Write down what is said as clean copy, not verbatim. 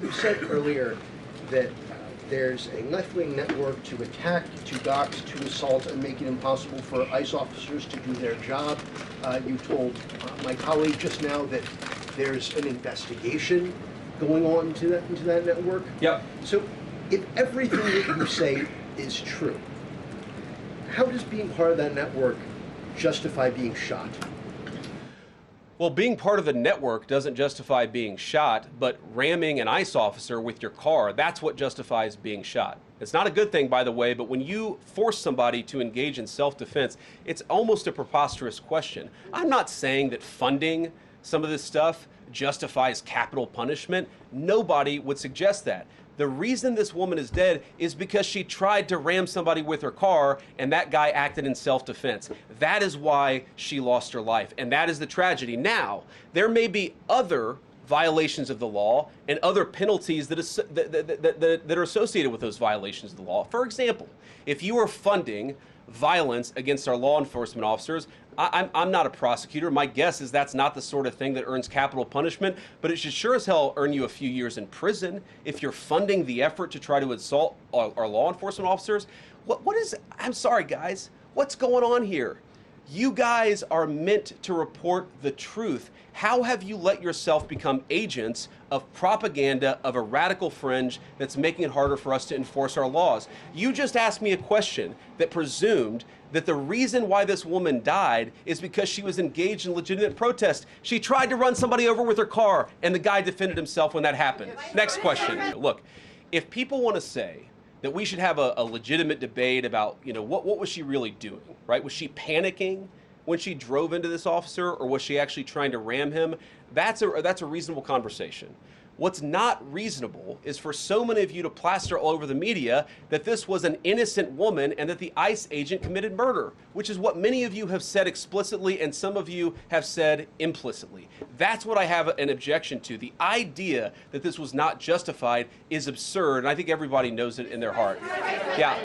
You said earlier that there's a left-wing network to attack, to dox, to assault, and make it impossible for ICE officers to do their job. You told my colleague just now that there's an investigation going on into that network. Yep. So if everything that you say is true, how does being part of that network justify being shot? Well, being part of the network doesn't justify being shot, but ramming an ICE officer with your car, that's what justifies being shot. It's not a good thing, by the way, but when you force somebody to engage in self-defense, it's almost a preposterous question. I'm not saying that funding some of this stuff justifies capital punishment. Nobody would suggest that. The reason this woman is dead is because she tried to ram somebody with her car and that guy acted in self-defense. That is why she lost her life, and that is the tragedy. Now, there may be other violations of the law and other penalties that are associated with those violations of the law. For example, if you are funding violence against our law enforcement officers, I'm not a prosecutor. My guess is that's not the sort of thing that earns capital punishment, but it should sure as hell earn you a few years in prison if you're funding the effort to try to assault our law enforcement officers. I'm sorry, guys, what's going on here? You guys are meant to report the truth. How have you let yourself become agents of propaganda of a radical fringe that's making it harder for us to enforce our laws? You just asked me a question that presumed that the reason why this woman died is because she was engaged in legitimate protest. She tried to run somebody over with her car, and the guy defended himself when that happened. Next question. Look, if people want to say that we should have a legitimate debate about, what was she really doing, right? Was she panicking when she drove into this officer, or was she actually trying to ram him? That's a reasonable conversation. What's not reasonable is for so many of you to plaster all over the media that this was an innocent woman and that the ICE agent committed murder, which is what many of you have said explicitly and some of you have said implicitly. That's what I have an objection to. The idea that this was not justified is absurd, and I think everybody knows it in their heart. Yeah.